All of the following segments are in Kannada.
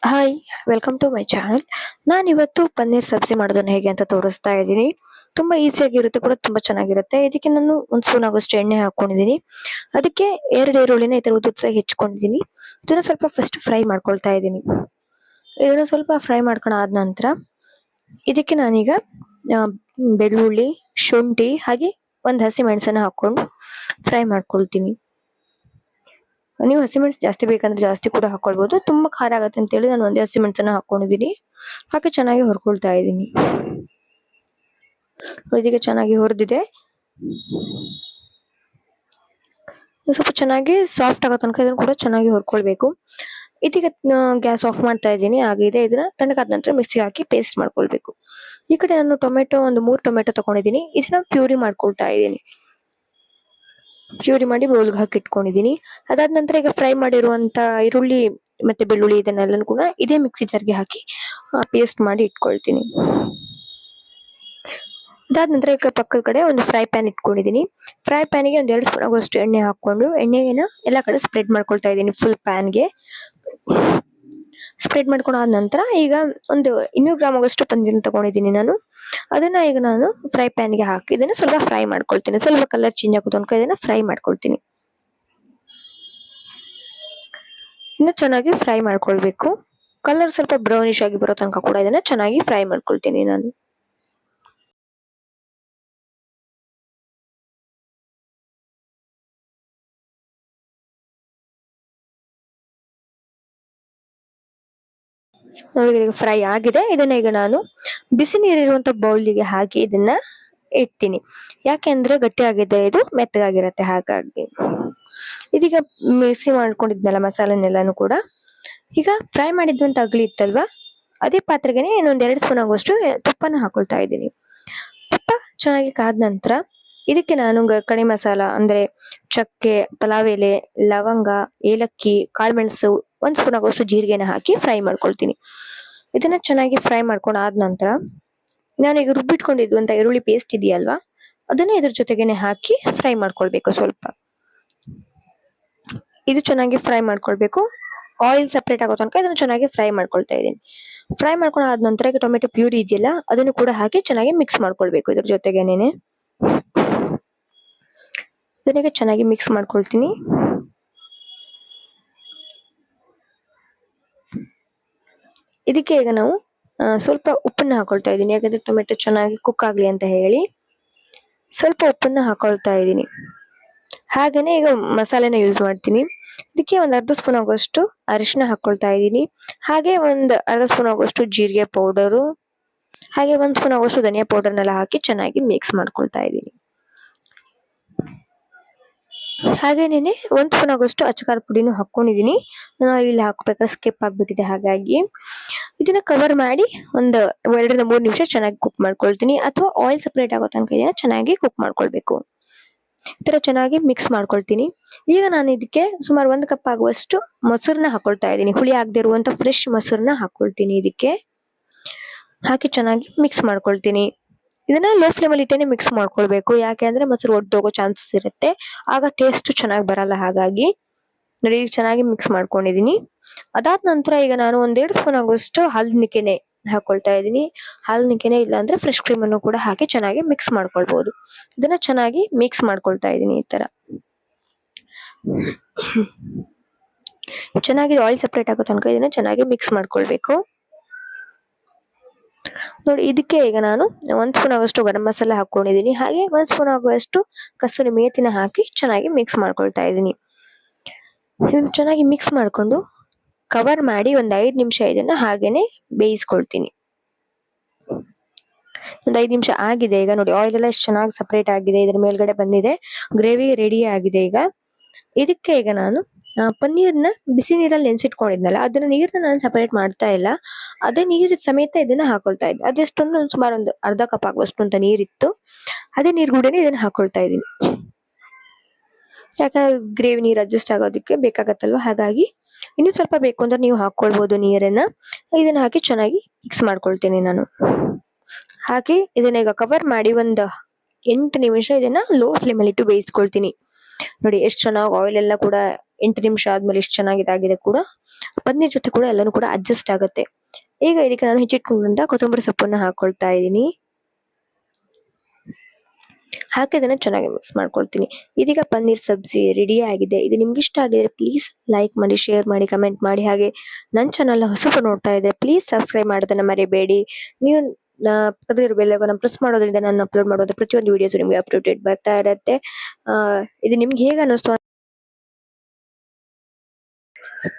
Hi, welcome to my channel. ನಾನು ಇವತ್ತು ಪನ್ನೀರ್ ಸಬ್ಜಿ ಮಾಡೋದನ್ನ ಹೇಗೆ ಅಂತ ತೋರಿಸ್ತಾ ಇದ್ದೀನಿ. ತುಂಬಾ ಈಸಿಯಾಗಿರುತ್ತೆ ಕೂಡ, ತುಂಬಾ ಚೆನ್ನಾಗಿರುತ್ತೆ. ಇದಕ್ಕೆ ನಾನು ಒಂದು ಸ್ಪೂನ್ ಆಗೋಷ್ಟು ಎಣ್ಣೆ ಹಾಕೊಂಡಿದ್ದೀನಿ. ಅದಕ್ಕೆ ಎರಡು ಈರುಳ್ಳಿನ ಈ ತರ ಉದ್ದುದ್ದಾಗಿ ಹೆಚ್ಕೊಂಡಿದ್ದೀನಿ. ಇದನ್ನ ಸ್ವಲ್ಪ ಫಸ್ಟ್ ಫ್ರೈ ಮಾಡ್ಕೊಳ್ತಾ ಇದ್ದೀನಿ. ಇದನ್ನ ಸ್ವಲ್ಪ ಫ್ರೈ ಮಾಡ್ಕೊಂಡಾದ ನಂತರ ಇದಕ್ಕೆ ನಾನೀಗ ಆ, ಬೆಳ್ಳುಳ್ಳಿ, ಶುಂಠಿ ಹಾಗೆ ಒಂದು ಹಸಿ ಮೆಣಸನ್ನ ಹಾಕೊಂಡು ಫ್ರೈ ಮಾಡ್ಕೊಳ್ತೀನಿ. ನೀವು ಹಸಿಮೆಣಸು ಜಾಸ್ತಿ ಬೇಕಂದ್ರೆ ಜಾಸ್ತಿ ಕೂಡ ಹಾಕೊಳ್ಬಹುದು. ತುಂಬಾ ಖಾರ ಆಗತ್ತೆ ಅಂತ ಹೇಳಿ ನಾನು ಒಂದೇ ಹಸಿಮೆಣಸನ್ನ ಹಾಕೊಂಡಿದ್ದೀನಿ. ಹಾಗೆ ಚೆನ್ನಾಗಿ ಹುರ್ಕೊಳ್ತಾ ಇದ್ದೀನಿ. ಇದೀಗ ಚೆನ್ನಾಗಿ ಹುರಿದಿದೆ. ಸ್ವಲ್ಪ ಚೆನ್ನಾಗಿ ಸಾಫ್ಟ್ ಆಗೋ ತನಕ ಇದನ್ನ ಕೂಡ ಚೆನ್ನಾಗಿ ಹುರ್ಕೊಳ್ಬೇಕು. ಇದೀಗ ಗ್ಯಾಸ್ ಆಫ್ ಮಾಡ್ತಾ ಇದ್ದೀನಿ. ಆಗಿದೆ, ಇದನ್ನ ತಣ್ಣಗಾದ ನಂತರ ಮಿಕ್ಸಿಗೆ ಹಾಕಿ ಪೇಸ್ಟ್ ಮಾಡ್ಕೊಳ್ಬೇಕು. ಈ ಕಡೆ ನಾನು ಒಂದು 3 ಟೊಮೆಟೊ ತಗೊಂಡಿದ್ದೀನಿ. ಇದನ್ನ ಪ್ಯೂರಿ ಮಾಡ್ಕೊಳ್ತಾ ಇದ್ದೀನಿ. ಪ್ಯೂರಿ ಮಾಡಿ ಬೌಲ್ಗೆ ಹಾಕಿ ಇಟ್ಕೊಂಡಿದ್ದೀನಿ. ಅದಾದ ನಂತರ ಈಗ ಫ್ರೈ ಮಾಡಿರುವಂತ ಈರುಳ್ಳಿ ಮತ್ತೆ ಬೆಳ್ಳುಳ್ಳಿ ಇದನ್ನೆಲ್ಲನೂ ಕೂಡ ಇದೇ ಮಿಕ್ಸಿ ಜಾರ್ಗೆ ಹಾಕಿ ಪೇಸ್ಟ್ ಮಾಡಿ ಇಟ್ಕೊಳ್ತೀನಿ. ಅದಾದ ನಂತರ ಈಗ ಪಕ್ಕದ ಕಡೆ ಒಂದು ಫ್ರೈ ಪ್ಯಾನ್ ಇಟ್ಕೊಂಡಿದ್ದೀನಿ. ಫ್ರೈ ಪ್ಯಾನಿಗೆ ಒಂದು 2 ಸ್ಪೂನ್ ಆಗೋಷ್ಟು ಎಣ್ಣೆ ಹಾಕೊಂಡು ಎಣ್ಣೆನ ಎಲ್ಲ ಕಡೆ ಸ್ಪ್ರೆಡ್ ಮಾಡ್ಕೊಳ್ತಾ ಇದ್ದೀನಿ. ಫುಲ್ ಪ್ಯಾನ್ಗೆ ಸ್ಪ್ರೆಡ್ ಮಾಡ್ಕೊಂಡಾದ ನಂತರ ಈಗ ಒಂದು 200 ಗ್ರಾಮ್ ಆಗೋಷ್ಟು ಪನ್ನೀರ್ ತಗೊಂಡಿದ್ದೀನಿ ನಾನು. ಅದನ್ನ ಈಗ ನಾನು ಫ್ರೈ ಪ್ಯಾನ್ಗೆ ಹಾಕಿ ಇದನ್ನ ಸ್ವಲ್ಪ ಫ್ರೈ ಮಾಡ್ಕೊಳ್ತೀನಿ. ಸ್ವಲ್ಪ ಕಲರ್ ಚೇಂಜ್ ಆಗೋ ತನಕ ಇದನ್ನ ಫ್ರೈ ಮಾಡ್ಕೊಳ್ತೀನಿ. ಇನ್ನು ಚೆನ್ನಾಗಿ ಫ್ರೈ ಮಾಡ್ಕೊಳ್ಬೇಕು. ಕಲರ್ ಸ್ವಲ್ಪ ಬ್ರೌನಿಶ್ ಆಗಿ ಬರೋ ತನಕ ಕೂಡ ಇದನ್ನ ಚೆನ್ನಾಗಿ ಫ್ರೈ ಮಾಡ್ಕೊಳ್ತೀನಿ ನಾನು. ನೋಡಿ, ಫ್ರೈ ಆಗಿದೆ. ಇದನ್ನ ಈಗ ನಾನು ಬಿಸಿ ನೀರಿರುವಂತ ಬೌಲಿಗೆ ಹಾಕಿ ಇದನ್ನ ಇಡ್ತೀನಿ. ಯಾಕೆಂದ್ರೆ ಗಟ್ಟಿ ಆಗಿದೆ, ಇದು ಮೆತ್ತಗಾಗಿರತ್ತೆ. ಹಾಗಾಗಿ ಇದೀಗ ಮಿಕ್ಸಿ ಮಾಡ್ಕೊಂಡಿದ್ನಲ್ಲ ಮಸಾಲೆನೆಲ್ಲಾನು ಕೂಡ ಈಗ ಫ್ರೈ ಮಾಡಿದ್ವಂತ ಅಗ್ಲಿ ಇತ್ತಲ್ವಾ, ಅದೇ ಪಾತ್ರೆಗೆನೆ ಇನ್ನೊಂದ್ 2 ಸ್ಪೂನ್ ಆಗುವಷ್ಟು ತುಪ್ಪನ ಹಾಕೊಳ್ತಾ ಇದ್ದೀನಿ. ತುಪ್ಪ ಚೆನ್ನಾಗಿ ಕಾದ ನಂತರ ಇದಕ್ಕೆ ನಾನು ಕಡಿ ಮಸಾಲ ಅಂದ್ರೆ ಚಕ್ಕೆ, ಪಲಾವ್ ಎಲೆ, ಲವಂಗ, ಏಲಕ್ಕಿ, ಕಾಳುಮೆಣಸು, 1 ಸ್ಪೂನ್ ಆಗುವಷ್ಟು ಜೀರಿಗೆನ ಹಾಕಿ ಫ್ರೈ ಮಾಡ್ಕೊಳ್ತೀನಿ. ಇದನ್ನ ಚೆನ್ನಾಗಿ ಫ್ರೈ ಮಾಡ್ಕೊಂಡು ಆದ ನಂತರ ನಾನೀಗ ರುಬ್ಬಿಟ್ಕೊಂಡಿದ್ವಂತ ಈರುಳ್ಳಿ ಪೇಸ್ಟ್ ಇದೆಯಲ್ವಾ, ಅದನ್ನ ಇದ್ರ ಜೊತೆಗೇನೆ ಹಾಕಿ ಫ್ರೈ ಮಾಡ್ಕೊಳ್ಬೇಕು. ಸ್ವಲ್ಪ ಇದು ಚೆನ್ನಾಗಿ ಫ್ರೈ ಮಾಡ್ಕೊಳ್ಬೇಕು. ಆಯಿಲ್ ಸೆಪರೇಟ್ ಆಗೋ ತನಕ ಇದನ್ನ ಚೆನ್ನಾಗಿ ಫ್ರೈ ಮಾಡ್ಕೊಳ್ತಾ ಇದ್ದೀನಿ. ಫ್ರೈ ಮಾಡ್ಕೊಂಡು ಆದ ನಂತರ ಈಗ ಟೊಮೆಟೊ ಪ್ಯೂರಿ ಇದೆಯಲ್ಲ, ಅದನ್ನು ಕೂಡ ಹಾಕಿ ಚೆನ್ನಾಗಿ ಮಿಕ್ಸ್ ಮಾಡ್ಕೊಳ್ಬೇಕು. ಇದ್ರ ಜೊತೆಗೇನೆ ಇದನ್ನ ಚೆನ್ನಾಗಿ ಮಿಕ್ಸ್ ಮಾಡ್ಕೊಳ್ತೀನಿ. ಇದಕ್ಕೆ ಈಗ ನಾವು ಸ್ವಲ್ಪ ಉಪ್ಪನ್ನ ಹಾಕೊಳ್ತಾ ಇದ್ದೀನಿ. ಯಾಕಂದ್ರೆ ಟೊಮೆಟೊ ಚೆನ್ನಾಗಿ ಕುಕ್ ಆಗ್ಲಿ ಅಂತ ಹೇಳಿ ಸ್ವಲ್ಪ ಉಪ್ಪನ್ನ ಹಾಕೊಳ್ತಾ ಇದ್ದೀನಿ. ಹಾಗೇನೆ ಈಗ ಮಸಾಲೆನ ಯೂಸ್ ಮಾಡ್ತೀನಿ. ಇದಕ್ಕೆ ಒಂದು ಅರ್ಧ ಸ್ಪೂನ್ ಆಗುವಷ್ಟು ಅರಿಶಿನ ಹಾಕೊಳ್ತಾ ಇದ್ದೀನಿ. ಹಾಗೆ ಒಂದು ಅರ್ಧ ಸ್ಪೂನ್ ಆಗುವಷ್ಟು ಜೀರಿಗೆ ಪೌಡರು, ಹಾಗೆ 1 ಸ್ಪೂನ್ ಆಗುವಷ್ಟು ಧನಿಯಾ ಪೌಡರ್ನೆಲ್ಲ ಹಾಕಿ ಚೆನ್ನಾಗಿ ಮಿಕ್ಸ್ ಮಾಡ್ಕೊಳ್ತಾ ಇದ್ದೀನಿ. ಹಾಗೇನೇನೆ 1 ಸ್ಪೂನ್ ಆಗುವಷ್ಟು ಅಚ್ಚಕಾರ ಪುಡಿನೂ ಹಾಕೊಂಡಿದ್ದೀನಿ. ನಾನು ಇಲ್ಲಿ ಹಾಕ್ಬೇಕಾದ್ರೆ ಸ್ಕಿಪ್ ಆಗ್ಬಿಟ್ಟಿದೆ. ಹಾಗಾಗಿ ಇದನ್ನ ಕವರ್ ಮಾಡಿ ಒಂದು 2 ರಿಂದ 3 ನಿಮಿಷ ಚೆನ್ನಾಗಿ ಕುಕ್ ಮಾಡ್ಕೊಳ್ತೀನಿ. ಅಥವಾ ಆಯಿಲ್ ಸೆಪರೇಟ್ ಆಗೋ ತನಕ ಇದನ್ನ ಚೆನ್ನಾಗಿ ಕುಕ್ ಮಾಡ್ಕೊಳ್ಬೇಕು. ಈ ತರ ಚೆನ್ನಾಗಿ ಮಿಕ್ಸ್ ಮಾಡ್ಕೊಳ್ತೀನಿ. ಈಗ ನಾನು ಇದಕ್ಕೆ ಸುಮಾರು 1 ಕಪ್ ಆಗುವಷ್ಟು ಮೊಸರನ್ನ ಹಾಕೊಳ್ತಾ ಇದ್ದೀನಿ. ಹುಳಿ ಆಗದೆ ಇರುವಂತ ಫ್ರೆಶ್ ಮೊಸರನ್ನ ಹಾಕೊಳ್ತೀನಿ. ಇದಕ್ಕೆ ಹಾಕಿ ಚೆನ್ನಾಗಿ ಮಿಕ್ಸ್ ಮಾಡ್ಕೊಳ್ತೀನಿ. ಇದನ್ನ ಲೋ ಫ್ಲೇಮ್ ಅಲ್ಲಿ ಇಟ್ಟೇನೆ ಮಿಕ್ಸ್ ಮಾಡ್ಕೊಳ್ಬೇಕು. ಯಾಕೆ ಅಂದ್ರೆ ಮೊಸರು ಒಡ್ದೋಗೋ ಚಾನ್ಸಸ್ ಇರುತ್ತೆ, ಆಗ ಟೇಸ್ಟ್ ಚೆನ್ನಾಗಿ ಬರಲ್ಲ. ಹಾಗಾಗಿ ನೋಡಿ, ಈಗ ಚೆನ್ನಾಗಿ ಮಿಕ್ಸ್ ಮಾಡ್ಕೊಂಡಿದೀನಿ. ಅದಾದ ನಂತರ ಈಗ ನಾನು 1-2 ಸ್ಪೂನ್ ಆಗುವಷ್ಟು ಹಾಲಿನಿಕೆನೆ ಹಾಕೊಳ್ತಾ ಇದ್ದೀನಿ. ಹಾಲಿನಿಕೆನೆ ಇಲ್ಲ ಅಂದ್ರೆ ಫ್ರೆಶ್ ಕ್ರೀಮ್ ಅನ್ನು ಕೂಡ ಹಾಕಿ ಚೆನ್ನಾಗಿ ಮಿಕ್ಸ್ ಮಾಡ್ಕೊಳ್ಬಹುದು. ಇದನ್ನ ಚೆನ್ನಾಗಿ ಮಿಕ್ಸ್ ಮಾಡ್ಕೊಳ್ತಾ ಇದ್ದೀನಿ. ಈ ತರ ಚೆನ್ನಾಗಿ ಆಯಿಲ್ ಸೆಪರೇಟ್ ಆಗೋ ತನಕ ಇದನ್ನ ಚೆನ್ನಾಗಿ ಮಿಕ್ಸ್ ಮಾಡ್ಕೊಳ್ಬೇಕು. ನೋಡಿ, ಇದಕ್ಕೆ ಈಗ ನಾನು 1 ಸ್ಪೂನ್ ಆಗುವಷ್ಟು ಗರಂ ಮಸಾಲ ಹಾಕೊಂಡಿದ್ದೀನಿ. ಹಾಗೆ 1 ಸ್ಪೂನ್ ಆಗುವಷ್ಟು ಕಸೂರಿ ಮೇಥಿನ ಹಾಕಿ ಚೆನ್ನಾಗಿ ಮಿಕ್ಸ್ ಮಾಡ್ಕೊಳ್ತಾ ಇದ್ದೀನಿ. ಇದನ್ನ ಚೆನ್ನಾಗಿ ಮಿಕ್ಸ್ ಮಾಡ್ಕೊಂಡು ಕವರ್ ಮಾಡಿ ಒಂದು 5 ನಿಮಿಷ ಇದನ್ನ ಹಾಗೇನೆ ಬೇಯಿಸ್ಕೊಳ್ತೀನಿ. ಒಂದು 5 ನಿಮಿಷ ಆಗಿದೆ. ಈಗ ನೋಡಿ, ಆಯಿಲ್ ಎಲ್ಲ ಎಷ್ಟು ಚೆನ್ನಾಗಿ ಸಪರೇಟ್ ಆಗಿದೆ, ಇದ್ರ ಮೇಲ್ಗಡೆ ಬಂದಿದೆ. ಗ್ರೇವಿ ರೆಡಿ ಆಗಿದೆ. ಈಗ ಇದಕ್ಕೆ ಈಗ ನಾನು ಪನ್ನೀರ್ನ ಬಿಸಿ ನೀರಲ್ಲಿ ನೆನ್ಸಿಟ್ಕೊಂಡಿದ್ನಲ್ಲ, ಅದನ್ನ ನೀರನ್ನ ನಾನು ಸಪರೇಟ್ ಮಾಡ್ತಾ ಇಲ್ಲ. ಅದೇ ನೀರ್ ಸಮೇತ ಇದನ್ನ ಹಾಕೊಳ್ತಾ ಇದ್ದೆ. ಅದೆಷ್ಟೊಂದು ಸುಮಾರು ಒಂದು ಅರ್ಧ ಕಪ್ ಆಗುವಷ್ಟು ಅಂತ ನೀರಿತ್ತು. ಅದೇ ನೀರ್ ಕೂಡನೇ ಇದನ್ನ ಹಾಕೊಳ್ತಾ ಇದ್ದೀನಿ. ಯಾಕಂದ್ರೆ ಗ್ರೇವಿ ನೀರ್ ಅಡ್ಜಸ್ಟ್ ಆಗೋದಕ್ಕೆ ಬೇಕಾಗತ್ತಲ್ವಾ. ಹಾಗಾಗಿ ಇನ್ನು ಸ್ವಲ್ಪ ಬೇಕು ಅಂದ್ರೆ ನೀವು ಹಾಕೊಳ್ಬಹುದು ನೀರನ್ನ. ಇದನ್ನ ಹಾಕಿ ಚೆನ್ನಾಗಿ ಮಿಕ್ಸ್ ಮಾಡ್ಕೊಳ್ತೀನಿ ನಾನು. ಹಾಗೆ ಇದನ್ನ ಈಗ ಕವರ್ ಮಾಡಿ ಒಂದು 8 ನಿಮಿಷ ಇದನ್ನ ಲೋ ಫ್ಲೇಮ್ ಅಲ್ಲಿ ಇಟ್ಟು ಬೇಯಿಸ್ಕೊಳ್ತೀನಿ. ನೋಡಿ, ಎಷ್ಟು ಚೆನ್ನಾಗಿ ಆಯಿಲ್ ಎಲ್ಲ ಕೂಡ 8 ನಿಮಿಷ ಆದ್ಮೇಲೆ ಎಷ್ಟು ಚೆನ್ನಾಗಿ ಇದಾಗಿದೆ ಕೂಡ. ಪನ್ನೀರ್ ಜೊತೆ ಕೂಡ ಎಲ್ಲಾನು ಕೂಡ ಅಡ್ಜಸ್ಟ್ ಆಗುತ್ತೆ. ಈಗ ಇದಕ್ಕೆ ನಾನು ಹೆಚ್ಚಿಟ್ಕೊಂಡಂತ ಕೊತ್ತಂಬರಿ ಸೊಪ್ಪನ್ನ ಹಾಕೊಳ್ತಾ ಇದ್ದೀನಿ. ಹಾಕಿ ಅದನ್ನ ಚೆನ್ನಾಗಿ ಮಿಕ್ಸ್ ಮಾಡ್ಕೊಳ್ತೀನಿ. ಇದೀಗ ಪನ್ನೀರ್ ಸಬ್ಜಿ ರೆಡಿ ಆಗಿದೆ. ಇದು ನಿಮ್ಗೆ ಇಷ್ಟ ಆಗಿದ್ರೆ ಪ್ಲೀಸ್ ಲೈಕ್ ಮಾಡಿ, ಶೇರ್ ಮಾಡಿ, ಕಮೆಂಟ್ ಮಾಡಿ. ಹಾಗೆ ನನ್ನ ಚಾನಲ್ ಹೊಸಬರು ನೋಡ್ತಾ ಇದ್ರೆ ಪ್ಲೀಸ್ ಸಬ್ಸ್ಕ್ರೈಬ್ ಮಾಡೋದನ್ನ ಮರಿಬೇಡಿ. ನೀವು ಪಕ್ಕದಲ್ಲಿರೋ ಬೆಲ್ ಐಕಾನ್ ಪ್ರೆಸ್ ಮಾಡೋದ್ರಿಂದ ನಾನು ಅಪ್ಲೋಡ್ ಮಾಡೋದು ಪ್ರತಿಯೊಂದು ವಿಡಿಯೋಸ್ ನಿಮಗೆ ಅಪ್ಡೇಟ್ ಬರ್ತಾ ಇರುತ್ತೆ. ಇದು ನಿಮ್ಗೆ ಹೇಗೆ ಅನ್ನಿಸ್ತು?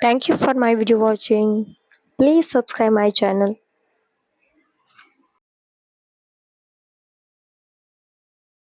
Thank you for my video watching. Please subscribe my channel.